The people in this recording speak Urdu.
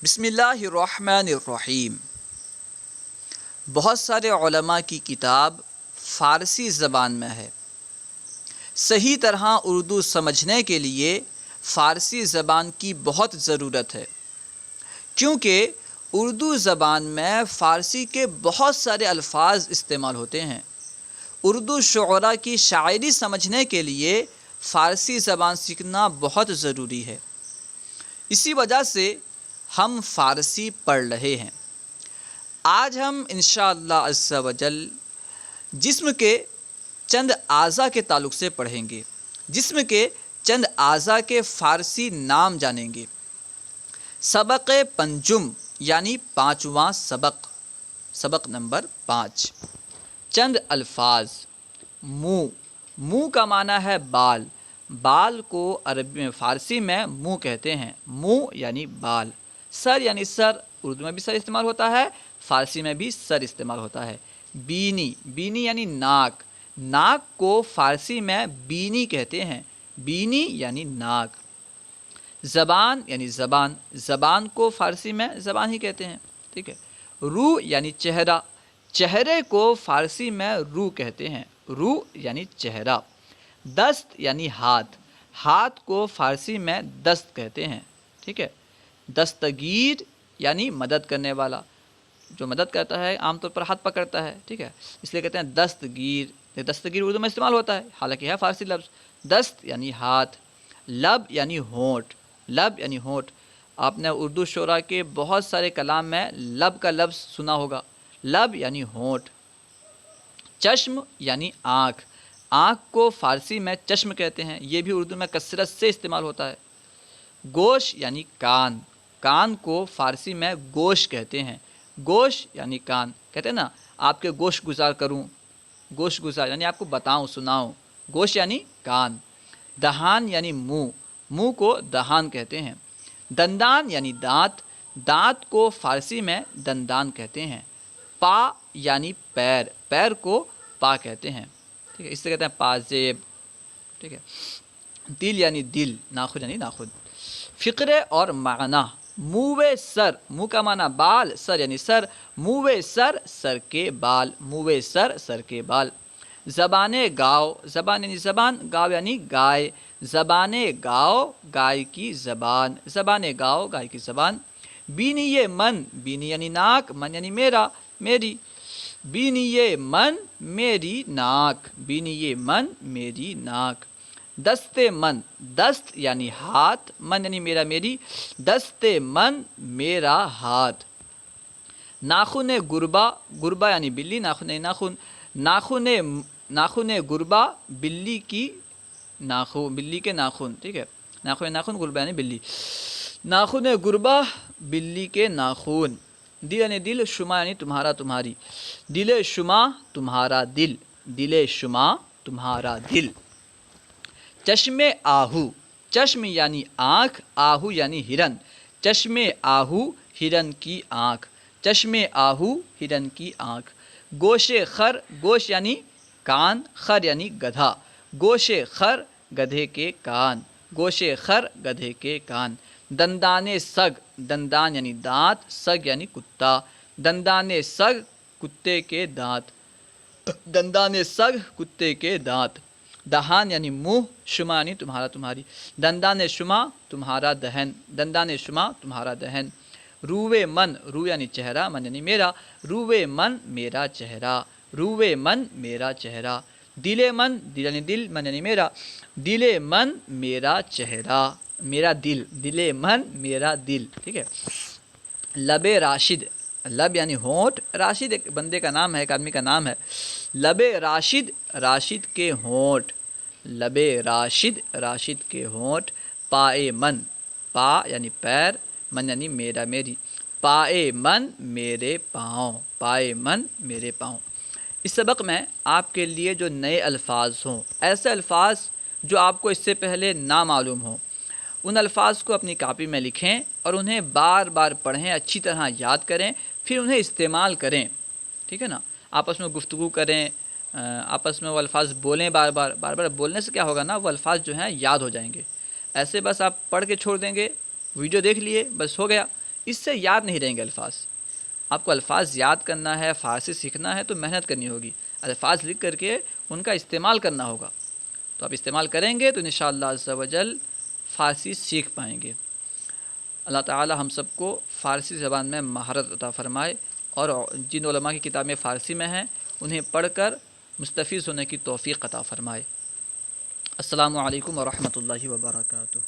بسم اللہ الرحمن الرحیم۔ بہت سارے علماء کی کتاب فارسی زبان میں ہے۔ صحیح طرح اردو سمجھنے کے لیے فارسی زبان کی بہت ضرورت ہے، کیونکہ اردو زبان میں فارسی کے بہت سارے الفاظ استعمال ہوتے ہیں۔ اردو شعراء کی شاعری سمجھنے کے لیے فارسی زبان سیکھنا بہت ضروری ہے۔ اسی وجہ سے ہم فارسی پڑھ رہے ہیں۔ آج ہم انشاءاللہ عز و جل جسم کے چند اعضاء کے تعلق سے پڑھیں گے۔ جسم کے چند اعضاء کے فارسی نام جانیں گے۔ سبق پنجم یعنی پانچواں سبق نمبر 5۔ چند الفاظ۔ منہ۔ منہ کا معنی ہے بال۔ بال کو عربی میں فارسی میں منہ کہتے ہیں۔ منہ یعنی بال۔ سر یعنی سر، اردو میں بھی سر استعمال ہوتا ہے، فارسی میں بھی سر استعمال ہوتا ہے۔ بینی۔ بینی یعنی ناک۔ ناک کو فارسی میں بینی کہتے ہیں۔ بینی یعنی ناک۔ زبان یعنی زبان۔ زبان کو فارسی میں زبان ہی کہتے ہیں، ٹھیک ہے۔ روح یعنی چہرہ۔ چہرے کو فارسی میں روح کہتے ہیں۔ روح یعنی چہرہ۔ دست یعنی ہاتھ۔ ہاتھ کو فارسی میں دست کہتے ہیں، ٹھیک ہے۔ دستگیر یعنی مدد کرنے والا، جو مدد کرتا ہے عام طور پر ہاتھ پکڑتا ہے، ٹھیک ہے، اس لیے کہتے ہیں دستگیر۔ دستگیر اردو میں استعمال ہوتا ہے، حالانکہ ہے فارسی لفظ۔ دست یعنی ہاتھ۔ لب یعنی ہونٹ۔ لب یعنی ہونٹ۔ آپ نے اردو شعراء کے بہت سارے کلام میں لب کا لفظ سنا ہوگا۔ لب یعنی ہونٹ۔ چشم یعنی آنکھ۔ آنکھ کو فارسی میں چشم کہتے ہیں، یہ بھی اردو میں کثرت سے استعمال ہوتا ہے۔ گوش یعنی کان۔ کان کو فارسی میں گوش کہتے ہیں۔ گوش یعنی کان، کہتے ہیں نا آپ کے گوش گزار کروں، گوش گزار یعنی آپ کو بتاؤں سناؤں۔ گوش یعنی کان۔ دہان یعنی منہ۔ منہ کو دہان کہتے ہیں۔ دندان یعنی دانت۔ دانت کو فارسی میں دندان کہتے ہیں۔ پا یعنی پیر۔ پیر کو پا کہتے ہیں، ٹھیک ہے، اس سے کہتے ہیں پازیب، ٹھیک ہے۔ دل یعنی دل۔ ناخن یعنی ناخن۔ فقرے اور معنی۔ منہ سر۔ منہ کا معنی بال، سر یعنی سر۔ منہ سر، سر کے بال۔ منہ سر، سر کے بال۔ زبان گاؤ۔ زبان یعنی زبان، گاؤ یعنی گائے۔ زبان گاؤ، گائے کی زبان۔ زبان گاؤ، گائے کی زبان۔ بینی من۔ بینی یعنی ناک، من یعنی میرا، میری۔ بینی من، میری ناک۔ بینی من، میری ناک۔ دست من۔ دست یعنی ہاتھ، من یعنی میرا، میری۔ دست من، میرا ہاتھ۔ ناخن گربا۔ گربا یعنی بلی، ناخن یعنی ناخن۔ ناخن گربا، بلی کی ناخن، بلی کے ناخن، ٹھیک ہے۔ ناخن ناخن، گربا یعنی بلی۔ ناخن گربا، بلی کے ناخن۔ دل یعنی دل، شما یعنی تمہارا تمہاری۔ دل شما، تمہارا دل۔ دل شما، تمہارا دل۔ چشم آہو۔ چشم یعنی آنکھ، آہو یعنی ہرن۔ چشم آہو، ہرن کی آنکھ۔ چشم آہو، ہرن کی آنکھ۔ گوش خر۔ گوش یعنی کان، خر یعنی گدھا۔ گوش خر، گدھے کے کان۔ گوش خر، گدھے کے کان۔ دندان سگ۔ دندان یعنی دانت، سگ یعنی کتا۔ دندان سگ، کتے کے دانت۔ دندان سگ، کتے کے دانت۔ دہان یعنی منہ، شما یعنی تمہارا تمہاری۔ دندان شما، تمہارا دہن۔ دندان شما، تمہارا دہن۔ روے من۔ رو یعنی چہرہ، من یعنی میرا۔ روے من، میرا چہرہ۔ روے من، میرا چہرہ۔ دل من۔ دل یعنی دل، من یعنی میرا۔ دل من، میرا چہرہ، میرا دل۔ دل من، میرا دل، ٹھیک ہے۔ لب راشد۔ لب یعنی ہونٹ، راشد ایک بندے کا نام ہے، ایک آدمی کا نام ہے۔ لب راشد، راشد کے ہونٹ۔ لب راشد، راشد کے ہونٹ۔ پائے من۔ پا یعنی پیر، من یعنی میرا، میری۔ پائے من، میرے پاؤں۔ پائے من، میرے پاؤں۔ اس سبق میں آپ کے لیے جو نئے الفاظ ہوں، ایسے الفاظ جو آپ کو اس سے پہلے نہ معلوم ہوں، ان الفاظ کو اپنی کاپی میں لکھیں اور انہیں بار بار پڑھیں، اچھی طرح یاد کریں، پھر انہیں استعمال کریں، ٹھیک ہے نا۔ آپس میں گفتگو کریں، آپس میں وہ الفاظ بولیں بار بار۔ بار بار بولنے سے کیا ہوگا نا، وہ الفاظ جو ہیں یاد ہو جائیں گے۔ ایسے بس آپ پڑھ کے چھوڑ دیں گے، ویڈیو دیکھ لیے بس ہو گیا، اس سے یاد نہیں رہیں گے الفاظ. آپ کو الفاظ یاد کرنا ہے، فارسی سیکھنا ہے تو محنت کرنی ہوگی، الفاظ لکھ کر کے ان کا استعمال کرنا ہوگا. تو آپ استعمال کریں گے تو انشاءاللہ عز و جل فارسی سیکھ پائیں گے. اللہ تعالی ہم سب کو فارسی زبان میں مہارت عطا فرمائے، اور جن علماء کی کتابیں فارسی میں ہیں انہیں پڑھ کر مستفیض ہونے کی توفیق عطا فرمائے. السلام علیکم ورحمۃ اللہ وبرکاتہ.